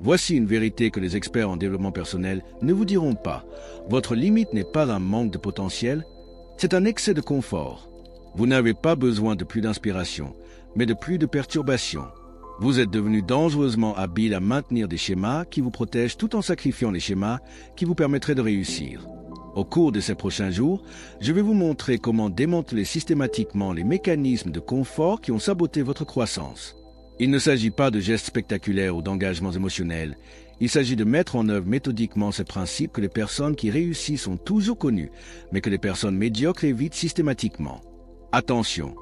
Voici une vérité que les experts en développement personnel ne vous diront pas. Votre limite n'est pas un manque de potentiel, c'est un excès de confort. Vous n'avez pas besoin de plus d'inspiration, mais de plus de perturbation. Vous êtes devenu dangereusement habile à maintenir des schémas qui vous protègent tout en sacrifiant les schémas qui vous permettraient de réussir. Au cours de ces prochains jours, je vais vous montrer comment démanteler systématiquement les mécanismes de confort qui ont saboté votre croissance. Il ne s'agit pas de gestes spectaculaires ou d'engagements émotionnels. Il s'agit de mettre en œuvre méthodiquement ces principes que les personnes qui réussissent ont toujours connus, mais que les personnes médiocres évitent systématiquement. Attention,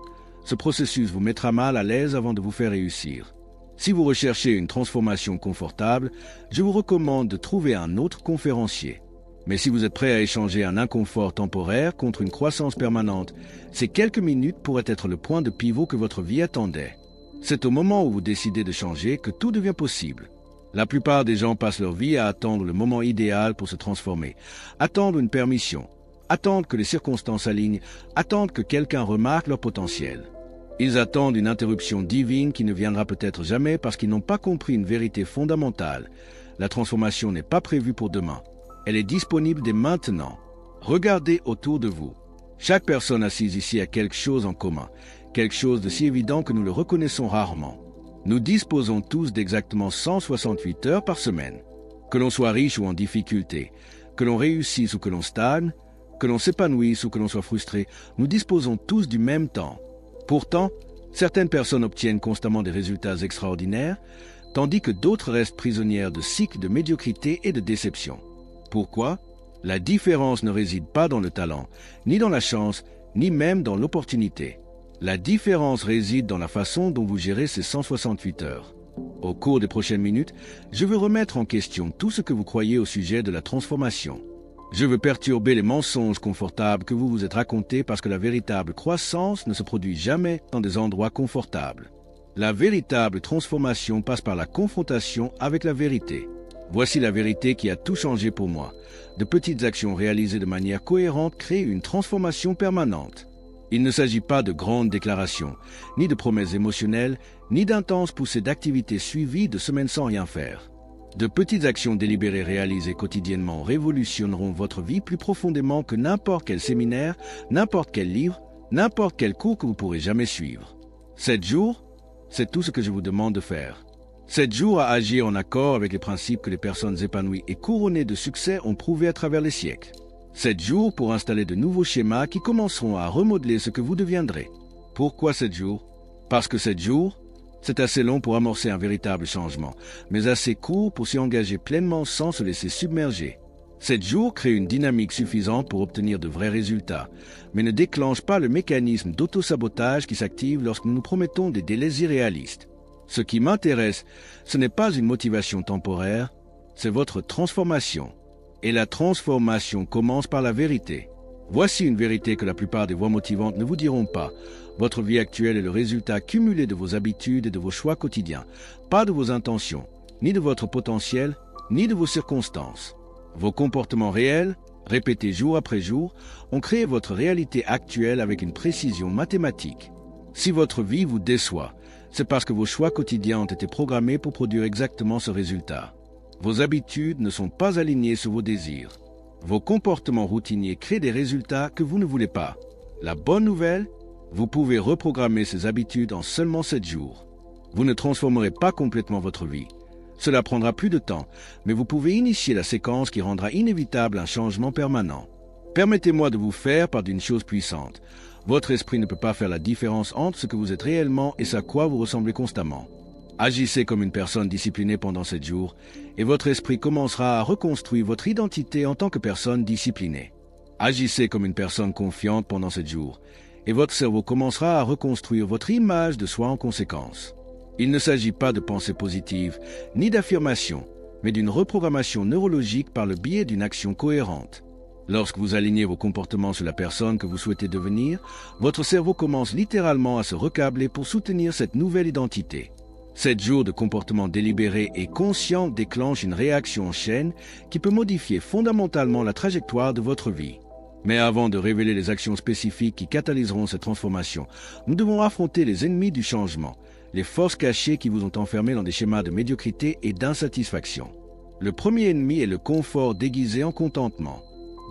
ce processus vous mettra mal à l'aise avant de vous faire réussir. Si vous recherchez une transformation confortable, je vous recommande de trouver un autre conférencier. Mais si vous êtes prêt à échanger un inconfort temporaire contre une croissance permanente, ces quelques minutes pourraient être le point de pivot que votre vie attendait. C'est au moment où vous décidez de changer que tout devient possible. La plupart des gens passent leur vie à attendre le moment idéal pour se transformer, attendre une permission, attendre que les circonstances s'alignent, attendre que quelqu'un remarque leur potentiel. Ils attendent une interruption divine qui ne viendra peut-être jamais parce qu'ils n'ont pas compris une vérité fondamentale. La transformation n'est pas prévue pour demain. Elle est disponible dès maintenant. Regardez autour de vous. Chaque personne assise ici a quelque chose en commun, quelque chose de si évident que nous le reconnaissons rarement. Nous disposons tous d'exactement 168 heures par semaine. Que l'on soit riche ou en difficulté, que l'on réussisse ou que l'on stagne, que l'on s'épanouisse ou que l'on soit frustré, nous disposons tous du même temps. Pourtant, certaines personnes obtiennent constamment des résultats extraordinaires, tandis que d'autres restent prisonnières de cycles de médiocrité et de déception. Pourquoi ? La différence ne réside pas dans le talent, ni dans la chance, ni même dans l'opportunité. La différence réside dans la façon dont vous gérez ces 168 heures. Au cours des prochaines minutes, je veux remettre en question tout ce que vous croyez au sujet de la transformation. Je veux perturber les mensonges confortables que vous vous êtes racontés parce que la véritable croissance ne se produit jamais dans des endroits confortables. La véritable transformation passe par la confrontation avec la vérité. Voici la vérité qui a tout changé pour moi. De petites actions réalisées de manière cohérente créent une transformation permanente. Il ne s'agit pas de grandes déclarations, ni de promesses émotionnelles, ni d'intenses poussées d'activités suivies de semaines sans rien faire. De petites actions délibérées réalisées quotidiennement révolutionneront votre vie plus profondément que n'importe quel séminaire, n'importe quel livre, n'importe quel cours que vous pourrez jamais suivre. 7 jours, c'est tout ce que je vous demande de faire. 7 jours à agir en accord avec les principes que les personnes épanouies et couronnées de succès ont prouvés à travers les siècles. 7 jours pour installer de nouveaux schémas qui commenceront à remodeler ce que vous deviendrez. Pourquoi 7 jours ? Parce que 7 jours, c'est assez long pour amorcer un véritable changement, mais assez court pour s'y engager pleinement sans se laisser submerger. 7 jours créent une dynamique suffisante pour obtenir de vrais résultats, mais ne déclenchent pas le mécanisme d'auto-sabotage qui s'active lorsque nous nous promettons des délais irréalistes. Ce qui m'intéresse, ce n'est pas une motivation temporaire, c'est votre transformation. Et la transformation commence par la vérité. Voici une vérité que la plupart des voix motivantes ne vous diront pas. Votre vie actuelle est le résultat cumulé de vos habitudes et de vos choix quotidiens, pas de vos intentions, ni de votre potentiel, ni de vos circonstances. Vos comportements réels, répétés jour après jour, ont créé votre réalité actuelle avec une précision mathématique. Si votre vie vous déçoit, c'est parce que vos choix quotidiens ont été programmés pour produire exactement ce résultat. Vos habitudes ne sont pas alignées sur vos désirs. Vos comportements routiniers créent des résultats que vous ne voulez pas. La bonne nouvelle, vous pouvez reprogrammer ces habitudes en seulement 7 jours. Vous ne transformerez pas complètement votre vie. Cela prendra plus de temps, mais vous pouvez initier la séquence qui rendra inévitable un changement permanent. Permettez-moi de vous faire part d'une chose puissante. Votre esprit ne peut pas faire la différence entre ce que vous êtes réellement et ce à quoi vous ressemblez constamment. Agissez comme une personne disciplinée pendant 7 jours, et votre esprit commencera à reconstruire votre identité en tant que personne disciplinée. Agissez comme une personne confiante pendant 7 jours, et votre cerveau commencera à reconstruire votre image de soi en conséquence. Il ne s'agit pas de pensée positive, ni d'affirmation, mais d'une reprogrammation neurologique par le biais d'une action cohérente. Lorsque vous alignez vos comportements sur la personne que vous souhaitez devenir, votre cerveau commence littéralement à se recabler pour soutenir cette nouvelle identité. 7 jours de comportement délibéré et conscient déclenchent une réaction en chaîne qui peut modifier fondamentalement la trajectoire de votre vie. Mais avant de révéler les actions spécifiques qui catalyseront cette transformation, nous devons affronter les ennemis du changement, les forces cachées qui vous ont enfermé dans des schémas de médiocrité et d'insatisfaction. Le premier ennemi est le confort déguisé en contentement.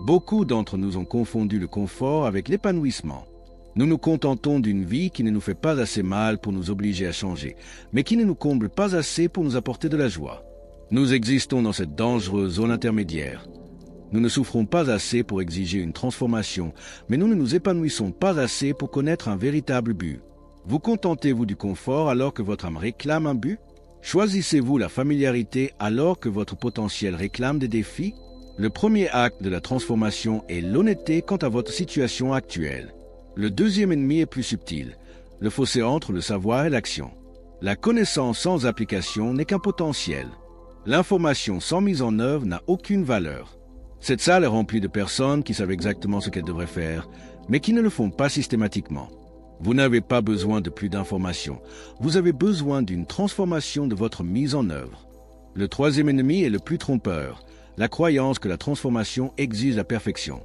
Beaucoup d'entre nous ont confondu le confort avec l'épanouissement. Nous nous contentons d'une vie qui ne nous fait pas assez mal pour nous obliger à changer, mais qui ne nous comble pas assez pour nous apporter de la joie. Nous existons dans cette dangereuse zone intermédiaire. Nous ne souffrons pas assez pour exiger une transformation, mais nous ne nous épanouissons pas assez pour connaître un véritable but. Vous contentez-vous du confort alors que votre âme réclame un but? Choisissez-vous la familiarité alors que votre potentiel réclame des défis? Le premier acte de la transformation est l'honnêteté quant à votre situation actuelle. Le deuxième ennemi est plus subtil, le fossé entre le savoir et l'action. La connaissance sans application n'est qu'un potentiel. L'information sans mise en œuvre n'a aucune valeur. Cette salle est remplie de personnes qui savent exactement ce qu'elles devraient faire, mais qui ne le font pas systématiquement. Vous n'avez pas besoin de plus d'informations. Vous avez besoin d'une transformation de votre mise en œuvre. Le troisième ennemi est le plus trompeur, la croyance que la transformation exige la perfection.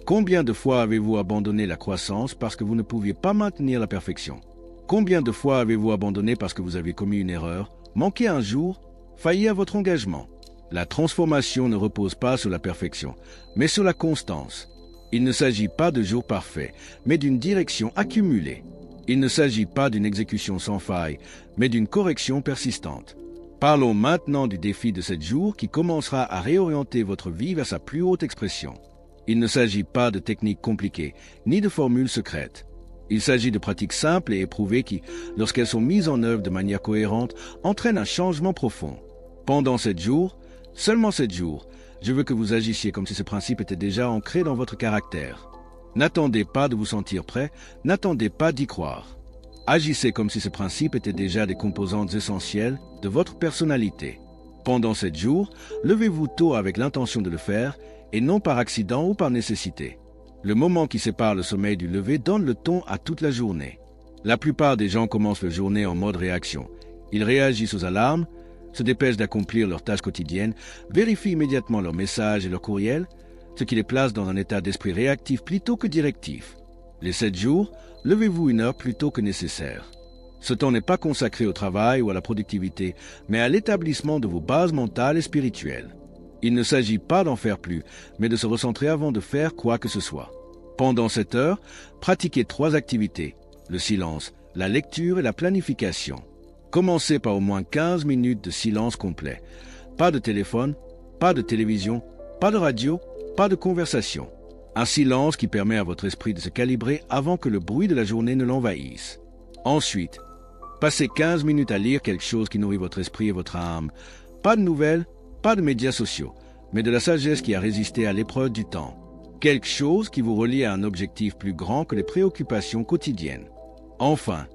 Combien de fois avez-vous abandonné la croissance parce que vous ne pouviez pas maintenir la perfection? Combien de fois avez-vous abandonné parce que vous avez commis une erreur, manqué un jour, failli à votre engagement? La transformation ne repose pas sur la perfection, mais sur la constance. Il ne s'agit pas de jours parfaits, mais d'une direction accumulée. Il ne s'agit pas d'une exécution sans faille, mais d'une correction persistante. Parlons maintenant du défi de 7 jours qui commencera à réorienter votre vie vers sa plus haute expression. Il ne s'agit pas de techniques compliquées, ni de formules secrètes. Il s'agit de pratiques simples et éprouvées qui, lorsqu'elles sont mises en œuvre de manière cohérente, entraînent un changement profond. Pendant 7 jours, seulement 7 jours, je veux que vous agissiez comme si ce principe était déjà ancré dans votre caractère. N'attendez pas de vous sentir prêt, n'attendez pas d'y croire. Agissez comme si ce principe était déjà des composantes essentielles de votre personnalité. Pendant 7 jours, levez-vous tôt avec l'intention de le faire, et non par accident ou par nécessité. Le moment qui sépare le sommeil du lever donne le ton à toute la journée. La plupart des gens commencent la journée en mode réaction. Ils réagissent aux alarmes, se dépêchent d'accomplir leurs tâches quotidiennes, vérifient immédiatement leurs messages et leurs courriels, ce qui les place dans un état d'esprit réactif plutôt que directif. Les 7 jours, levez-vous 1 heure plus tôt que nécessaire. Ce temps n'est pas consacré au travail ou à la productivité, mais à l'établissement de vos bases mentales et spirituelles. Il ne s'agit pas d'en faire plus, mais de se recentrer avant de faire quoi que ce soit. Pendant 7 heures, pratiquez 3 activités, le silence, la lecture et la planification. Commencez par au moins 15 minutes de silence complet. Pas de téléphone, pas de télévision, pas de radio, pas de conversation. Un silence qui permet à votre esprit de se calibrer avant que le bruit de la journée ne l'envahisse. Ensuite, passez 15 minutes à lire quelque chose qui nourrit votre esprit et votre âme. Pas de nouvelles, pas de médias sociaux, mais de la sagesse qui a résisté à l'épreuve du temps. Quelque chose qui vous relie à un objectif plus grand que les préoccupations quotidiennes. Enfin,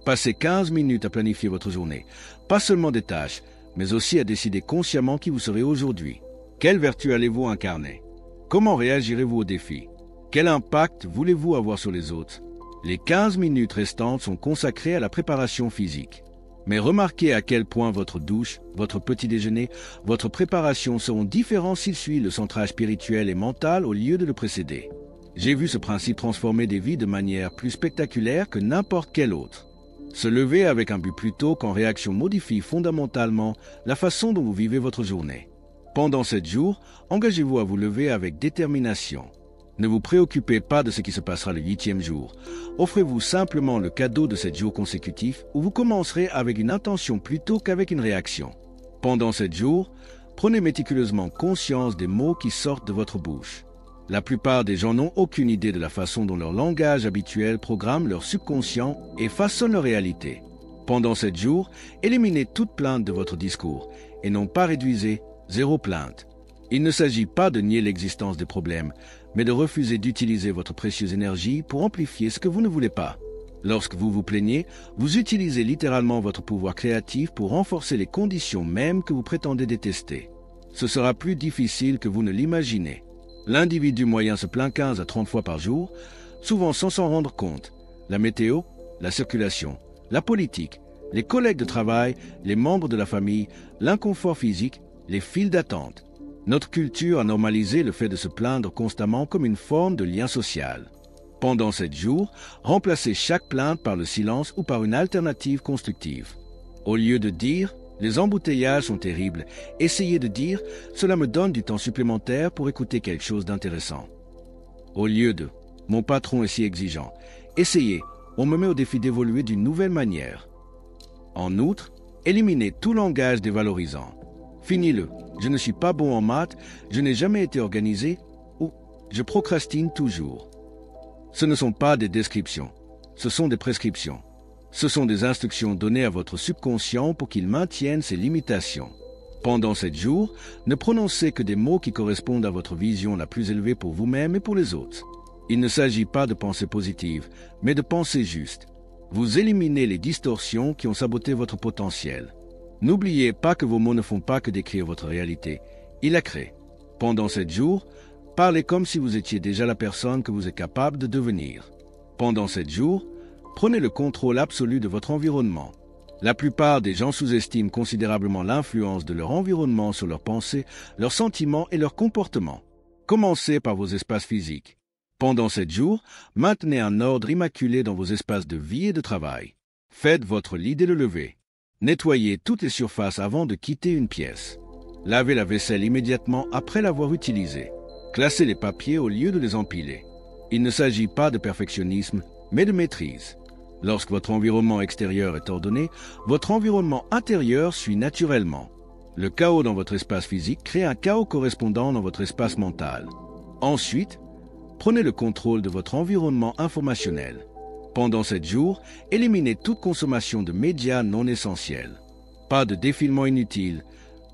passez 15 minutes à planifier votre journée. Pas seulement des tâches, mais aussi à décider consciemment qui vous serez aujourd'hui. Quelle vertu allez-vous incarner? Comment réagirez-vous aux défis? Quel impact voulez-vous avoir sur les autres? Les 15 minutes restantes sont consacrées à la préparation physique. Mais remarquez à quel point votre douche, votre petit déjeuner, votre préparation seront différents s'ils suivent le centrage spirituel et mental au lieu de le précéder. J'ai vu ce principe transformer des vies de manière plus spectaculaire que n'importe quelle autre. Se lever avec un but plus tôt qu'en réaction modifie fondamentalement la façon dont vous vivez votre journée. Pendant 7 jours, engagez-vous à vous lever avec détermination. Ne vous préoccupez pas de ce qui se passera le 8e jour. Offrez-vous simplement le cadeau de 7 jours consécutifs où vous commencerez avec une intention plutôt qu'avec une réaction. Pendant 7 jours, prenez méticuleusement conscience des mots qui sortent de votre bouche. La plupart des gens n'ont aucune idée de la façon dont leur langage habituel programme leur subconscient et façonne leur réalité. Pendant 7 jours, éliminez toute plainte de votre discours et non pas réduisez 0 plainte. Il ne s'agit pas de nier l'existence des problèmes, mais de refuser d'utiliser votre précieuse énergie pour amplifier ce que vous ne voulez pas. Lorsque vous vous plaignez, vous utilisez littéralement votre pouvoir créatif pour renforcer les conditions mêmes que vous prétendez détester. Ce sera plus difficile que vous ne l'imaginez. L'individu moyen se plaint 15 à 30 fois par jour, souvent sans s'en rendre compte. La météo, la circulation, la politique, les collègues de travail, les membres de la famille, l'inconfort physique, les files d'attente. Notre culture a normalisé le fait de se plaindre constamment comme une forme de lien social. Pendant 7 jours, remplacez chaque plainte par le silence ou par une alternative constructive. Au lieu de dire « les embouteillages sont terribles », essayez de dire « cela me donne du temps supplémentaire pour écouter quelque chose d'intéressant ». Au lieu de « mon patron est si exigeant », essayez « on me met au défi d'évoluer d'une nouvelle manière ». En outre, éliminez tout langage dévalorisant. Finis-le « je ne suis pas bon en maths, je n'ai jamais été organisé » ou « je procrastine toujours ». Ce ne sont pas des descriptions, ce sont des prescriptions. Ce sont des instructions données à votre subconscient pour qu'il maintienne ses limitations. Pendant 7 jours, ne prononcez que des mots qui correspondent à votre vision la plus élevée pour vous-même et pour les autres. Il ne s'agit pas de pensée positive, mais de pensée juste. Vous éliminez les distorsions qui ont saboté votre potentiel. N'oubliez pas que vos mots ne font pas que décrire votre réalité, ils la créent. Pendant 7 jours, parlez comme si vous étiez déjà la personne que vous êtes capable de devenir. Pendant 7 jours, prenez le contrôle absolu de votre environnement. La plupart des gens sous-estiment considérablement l'influence de leur environnement sur leurs pensées, leurs sentiments et leurs comportements. Commencez par vos espaces physiques. Pendant 7 jours, maintenez un ordre immaculé dans vos espaces de vie et de travail. Faites votre lit dès le lever. Nettoyez toutes les surfaces avant de quitter une pièce. Lavez la vaisselle immédiatement après l'avoir utilisée. Classez les papiers au lieu de les empiler. Il ne s'agit pas de perfectionnisme, mais de maîtrise. Lorsque votre environnement extérieur est ordonné, votre environnement intérieur suit naturellement. Le chaos dans votre espace physique crée un chaos correspondant dans votre espace mental. Ensuite, prenez le contrôle de votre environnement informationnel. Pendant 7 jours, éliminez toute consommation de médias non essentiels. Pas de défilement inutile,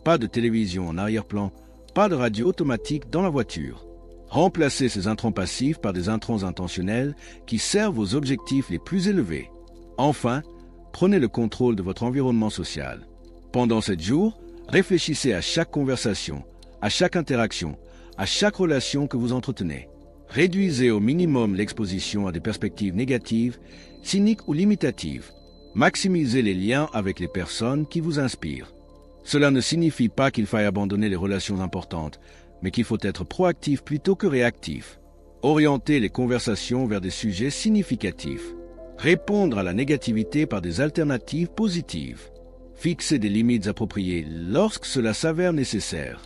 pas de télévision en arrière-plan, pas de radio automatique dans la voiture. Remplacez ces intrants passifs par des intrants intentionnels qui servent aux objectifs les plus élevés. Enfin, prenez le contrôle de votre environnement social. Pendant 7 jours, réfléchissez à chaque conversation, à chaque interaction, à chaque relation que vous entretenez. Réduisez au minimum l'exposition à des perspectives négatives, cyniques ou limitatives. Maximisez les liens avec les personnes qui vous inspirent. Cela ne signifie pas qu'il faille abandonner les relations importantes, mais qu'il faut être proactif plutôt que réactif. Orienter les conversations vers des sujets significatifs. Répondre à la négativité par des alternatives positives. Fixer des limites appropriées lorsque cela s'avère nécessaire.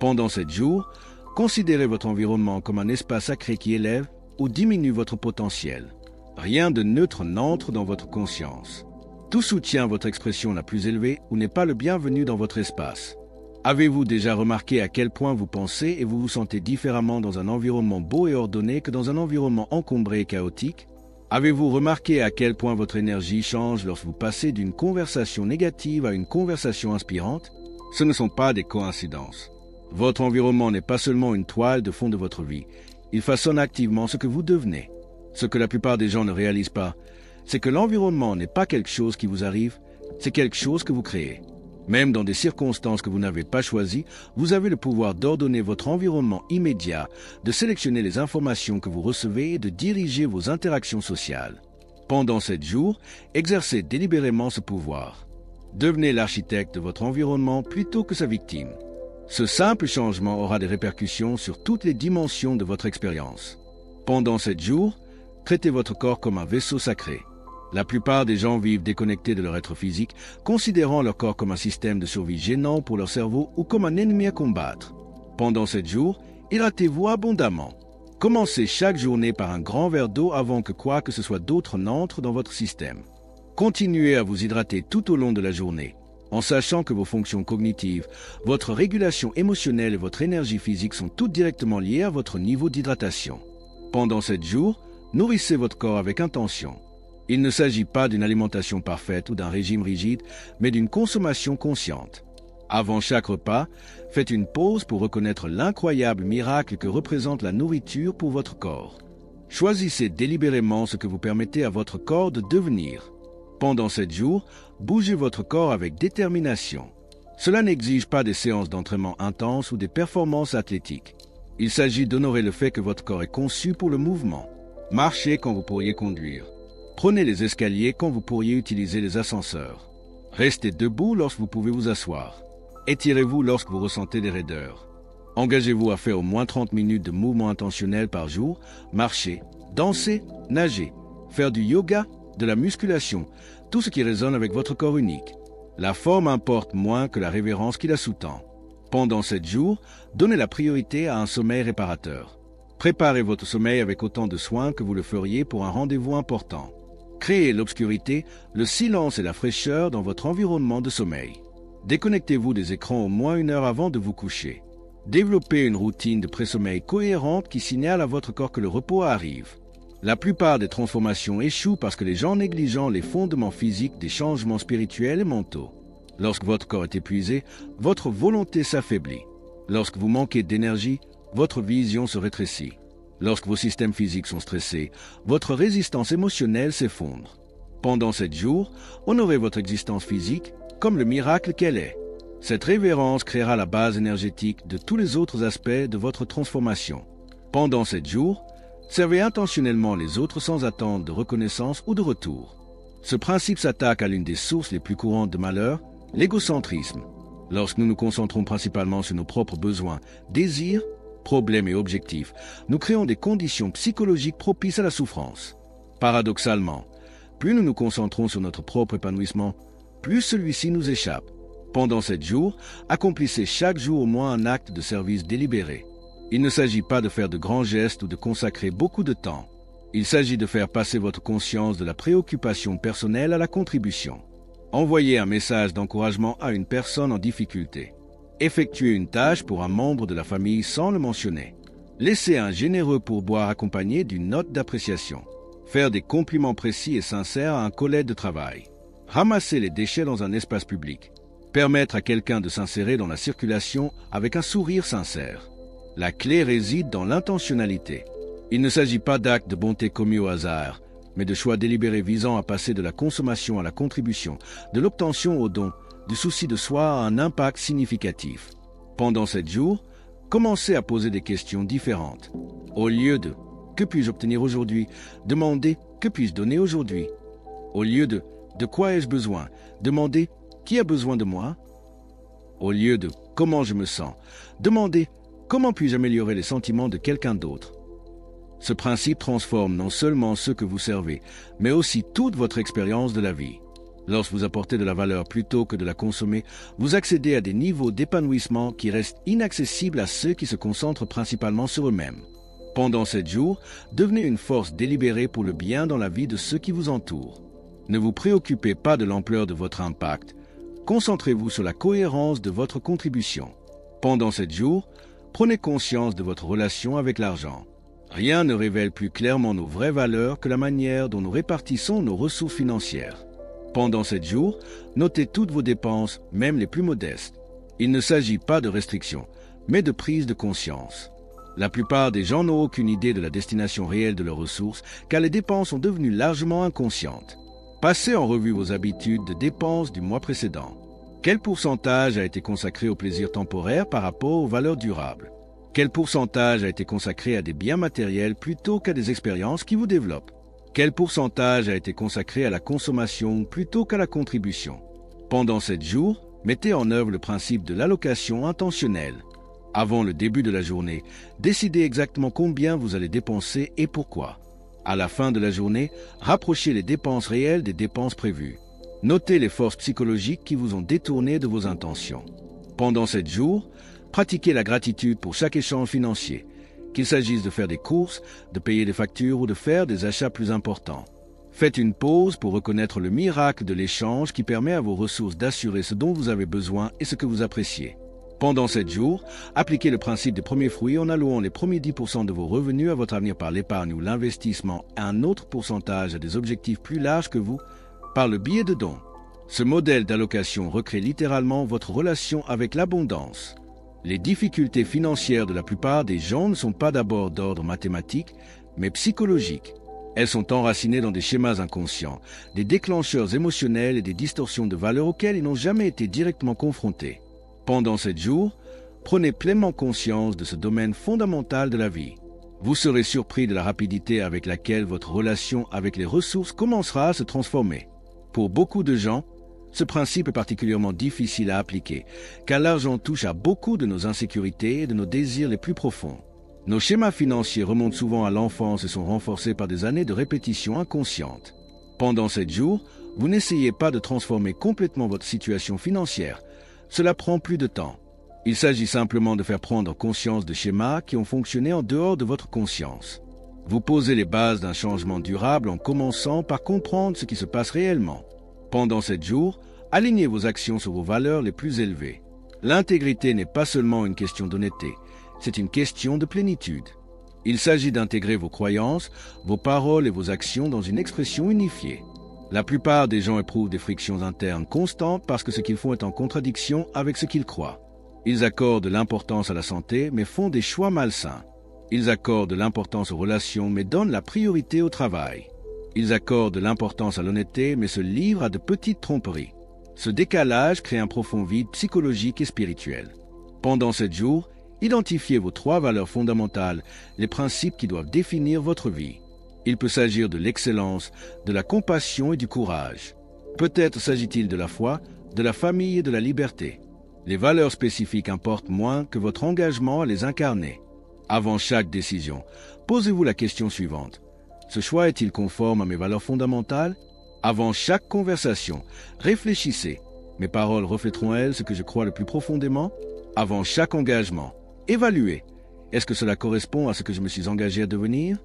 Pendant 7 jours, considérez votre environnement comme un espace sacré qui élève ou diminue votre potentiel. Rien de neutre n'entre dans votre conscience. Tout soutient votre expression la plus élevée ou n'est pas le bienvenu dans votre espace. Avez-vous déjà remarqué à quel point vous pensez et vous vous sentez différemment dans un environnement beau et ordonné que dans un environnement encombré et chaotique? Avez-vous remarqué à quel point votre énergie change lorsque vous passez d'une conversation négative à une conversation inspirante? Ce ne sont pas des coïncidences. Votre environnement n'est pas seulement une toile de fond de votre vie. Il façonne activement ce que vous devenez. Ce que la plupart des gens ne réalisent pas, c'est que l'environnement n'est pas quelque chose qui vous arrive, c'est quelque chose que vous créez. Même dans des circonstances que vous n'avez pas choisies, vous avez le pouvoir d'ordonner votre environnement immédiat, de sélectionner les informations que vous recevez et de diriger vos interactions sociales. Pendant 7 jours, exercez délibérément ce pouvoir. Devenez l'architecte de votre environnement plutôt que sa victime. Ce simple changement aura des répercussions sur toutes les dimensions de votre expérience. Pendant 7 jours, traitez votre corps comme un vaisseau sacré. La plupart des gens vivent déconnectés de leur être physique, considérant leur corps comme un système de survie gênant pour leur cerveau ou comme un ennemi à combattre. Pendant 7 jours, hydratez-vous abondamment. Commencez chaque journée par un grand verre d'eau avant que quoi que ce soit d'autre n'entre dans votre système. Continuez à vous hydrater tout au long de la journée, en sachant que vos fonctions cognitives, votre régulation émotionnelle et votre énergie physique sont toutes directement liées à votre niveau d'hydratation. Pendant 7 jours, nourrissez votre corps avec intention. Il ne s'agit pas d'une alimentation parfaite ou d'un régime rigide, mais d'une consommation consciente. Avant chaque repas, faites une pause pour reconnaître l'incroyable miracle que représente la nourriture pour votre corps. Choisissez délibérément ce que vous permettez à votre corps de devenir. Pendant 7 jours, bougez votre corps avec détermination. Cela n'exige pas des séances d'entraînement intenses ou des performances athlétiques. Il s'agit d'honorer le fait que votre corps est conçu pour le mouvement. Marchez quand vous pourriez conduire. Prenez les escaliers quand vous pourriez utiliser les ascenseurs. Restez debout lorsque vous pouvez vous asseoir. Étirez-vous lorsque vous ressentez des raideurs. Engagez-vous à faire au moins 30 minutes de mouvement intentionnel par jour, marcher, danser, nager, faire du yoga, de la musculation, tout ce qui résonne avec votre corps unique. La forme importe moins que la révérence qui la sous-tend. Pendant 7 jours, donnez la priorité à un sommeil réparateur. Préparez votre sommeil avec autant de soin que vous le feriez pour un rendez-vous important. Créez l'obscurité, le silence et la fraîcheur dans votre environnement de sommeil. Déconnectez-vous des écrans au moins 1 heure avant de vous coucher. Développez une routine de pré-sommeil cohérente qui signale à votre corps que le repos arrive. La plupart des transformations échouent parce que les gens négligent les fondements physiques des changements spirituels et mentaux. Lorsque votre corps est épuisé, votre volonté s'affaiblit. Lorsque vous manquez d'énergie, votre vision se rétrécit. Lorsque vos systèmes physiques sont stressés, votre résistance émotionnelle s'effondre. Pendant 7 jours, honorez votre existence physique comme le miracle qu'elle est. Cette révérence créera la base énergétique de tous les autres aspects de votre transformation. Pendant 7 jours, servez intentionnellement les autres sans attendre de reconnaissance ou de retour. Ce principe s'attaque à l'une des sources les plus courantes de malheur, l'égocentrisme. Lorsque nous nous concentrons principalement sur nos propres besoins, désirs, problèmes et objectifs, nous créons des conditions psychologiques propices à la souffrance. Paradoxalement, plus nous nous concentrons sur notre propre épanouissement, plus celui-ci nous échappe. Pendant 7 jours, accomplissez chaque jour au moins un acte de service délibéré. Il ne s'agit pas de faire de grands gestes ou de consacrer beaucoup de temps. Il s'agit de faire passer votre conscience de la préoccupation personnelle à la contribution. Envoyez un message d'encouragement à une personne en difficulté. Effectuez une tâche pour un membre de la famille sans le mentionner. Laissez un généreux pourboire accompagné d'une note d'appréciation. Faire des compliments précis et sincères à un collègue de travail. Ramasser les déchets dans un espace public. Permettre à quelqu'un de s'insérer dans la circulation avec un sourire sincère. La clé réside dans l'intentionnalité. Il ne s'agit pas d'actes de bonté commis au hasard, mais de choix délibérés visant à passer de la consommation à la contribution, de l'obtention au don, du souci de soi à un impact significatif. Pendant 7 jours, commencez à poser des questions différentes. Au lieu de « Que puis-je obtenir aujourd'hui ?», demandez « Que puis-je donner aujourd'hui ?» Au lieu de « De quoi ai-je besoin ?», demandez « Qui a besoin de moi ?» Au lieu de « Comment je me sens ?», demandez « Comment puis-je améliorer les sentiments de quelqu'un d'autre ?» Ce principe transforme non seulement ceux que vous servez, mais aussi toute votre expérience de la vie. Lorsque vous apportez de la valeur plutôt que de la consommer, vous accédez à des niveaux d'épanouissement qui restent inaccessibles à ceux qui se concentrent principalement sur eux-mêmes. Pendant 7 jours, devenez une force délibérée pour le bien dans la vie de ceux qui vous entourent. Ne vous préoccupez pas de l'ampleur de votre impact. Concentrez-vous sur la cohérence de votre contribution. Pendant 7 jours, prenez conscience de votre relation avec l'argent. Rien ne révèle plus clairement nos vraies valeurs que la manière dont nous répartissons nos ressources financières. Pendant 7 jours, notez toutes vos dépenses, même les plus modestes. Il ne s'agit pas de restrictions, mais de prise de conscience. La plupart des gens n'ont aucune idée de la destination réelle de leurs ressources, car les dépenses sont devenues largement inconscientes. Passez en revue vos habitudes de dépenses du mois précédent. Quel pourcentage a été consacré au plaisir temporaire par rapport aux valeurs durables? Quel pourcentage a été consacré à des biens matériels plutôt qu'à des expériences qui vous développent? Quel pourcentage a été consacré à la consommation plutôt qu'à la contribution? Pendant 7 jours, mettez en œuvre le principe de l'allocation intentionnelle. Avant le début de la journée, décidez exactement combien vous allez dépenser et pourquoi. À la fin de la journée, rapprochez les dépenses réelles des dépenses prévues. Notez les forces psychologiques qui vous ont détourné de vos intentions. Pendant 7 jours, pratiquez la gratitude pour chaque échange financier, qu'il s'agisse de faire des courses, de payer des factures ou de faire des achats plus importants. Faites une pause pour reconnaître le miracle de l'échange qui permet à vos ressources d'assurer ce dont vous avez besoin et ce que vous appréciez. Pendant 7 jours, appliquez le principe des premiers fruits en allouant les premiers 10% de vos revenus à votre avenir par l'épargne ou l'investissement et un autre pourcentage à des objectifs plus larges que vous par le biais de dons. Ce modèle d'allocation recrée littéralement votre relation avec l'abondance. Les difficultés financières de la plupart des gens ne sont pas d'abord d'ordre mathématique, mais psychologiques. Elles sont enracinées dans des schémas inconscients, des déclencheurs émotionnels et des distorsions de valeurs auxquelles ils n'ont jamais été directement confrontés. Pendant 7 jours, prenez pleinement conscience de ce domaine fondamental de la vie. Vous serez surpris de la rapidité avec laquelle votre relation avec les ressources commencera à se transformer. Pour beaucoup de gens, Ce principe est particulièrement difficile à appliquer, car l'argent touche à beaucoup de nos insécurités et de nos désirs les plus profonds. Nos schémas financiers remontent souvent à l'enfance et sont renforcés par des années de répétition inconsciente. Pendant 7 jours, vous n'essayez pas de transformer complètement votre situation financière. Cela prend plus de temps. Il s'agit simplement de faire prendre conscience de schémas qui ont fonctionné en dehors de votre conscience. Vous posez les bases d'un changement durable en commençant par comprendre ce qui se passe réellement. Pendant 7 jours, alignez vos actions sur vos valeurs les plus élevées. L'intégrité n'est pas seulement une question d'honnêteté, c'est une question de plénitude. Il s'agit d'intégrer vos croyances, vos paroles et vos actions dans une expression unifiée. La plupart des gens éprouvent des frictions internes constantes parce que ce qu'ils font est en contradiction avec ce qu'ils croient. Ils accordent de l'importance à la santé, mais font des choix malsains. Ils accordent de l'importance aux relations, mais donnent la priorité au travail. Ils accordent de l'importance à l'honnêteté, mais se livrent à de petites tromperies. Ce décalage crée un profond vide psychologique et spirituel. Pendant 7 jours, identifiez vos 3 valeurs fondamentales, les principes qui doivent définir votre vie. Il peut s'agir de l'excellence, de la compassion et du courage. Peut-être s'agit-il de la foi, de la famille et de la liberté. Les valeurs spécifiques importent moins que votre engagement à les incarner. Avant chaque décision, posez-vous la question suivante. Ce choix est-il conforme à mes valeurs fondamentales? Avant chaque conversation, réfléchissez. Mes paroles reflèteront-elles ce que je crois le plus profondément? Avant chaque engagement, évaluez. Est-ce que cela correspond à ce que je me suis engagé à devenir?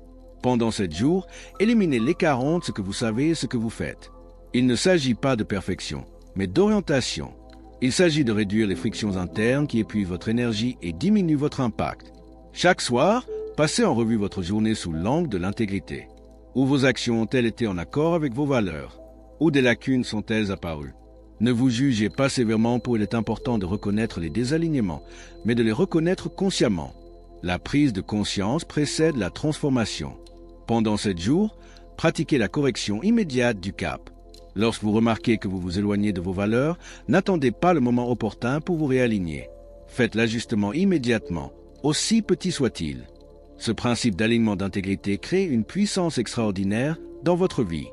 Pendant 7 jours, éliminez l'écart entre ce que vous savez et ce que vous faites. Il ne s'agit pas de perfection, mais d'orientation. Il s'agit de réduire les frictions internes qui épuisent votre énergie et diminuent votre impact. Chaque soir, passez en revue votre journée sous l'angle de l'intégrité. Où vos actions ont-elles été en accord avec vos valeurs? Où des lacunes sont-elles apparues? Ne vous jugez pas sévèrement pour il est important de reconnaître les désalignements, mais de les reconnaître consciemment. La prise de conscience précède la transformation. Pendant 7 jours, pratiquez la correction immédiate du cap. Lorsque vous remarquez que vous vous éloignez de vos valeurs, n'attendez pas le moment opportun pour vous réaligner. Faites l'ajustement immédiatement, aussi petit soit-il. Ce principe d'alignement d'intégrité crée une puissance extraordinaire dans votre vie.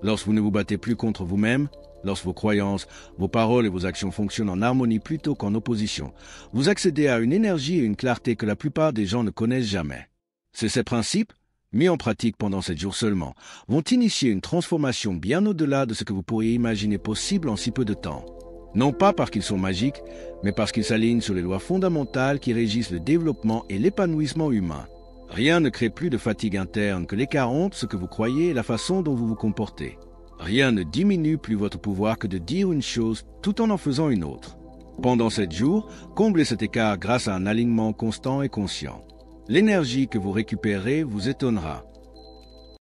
Lorsque vous ne vous battez plus contre vous-même, lorsque vos croyances, vos paroles et vos actions fonctionnent en harmonie plutôt qu'en opposition, vous accédez à une énergie et une clarté que la plupart des gens ne connaissent jamais. C'est ces principes, mis en pratique pendant 7 jours seulement, vont initier une transformation bien au-delà de ce que vous pourriez imaginer possible en si peu de temps. Non pas parce qu'ils sont magiques, mais parce qu'ils s'alignent sur les lois fondamentales qui régissent le développement et l'épanouissement humain. Rien ne crée plus de fatigue interne que l'écart entre ce que vous croyez et la façon dont vous vous comportez. Rien ne diminue plus votre pouvoir que de dire une chose tout en faisant une autre. Pendant 7 jours, comblez cet écart grâce à un alignement constant et conscient. L'énergie que vous récupérez vous étonnera.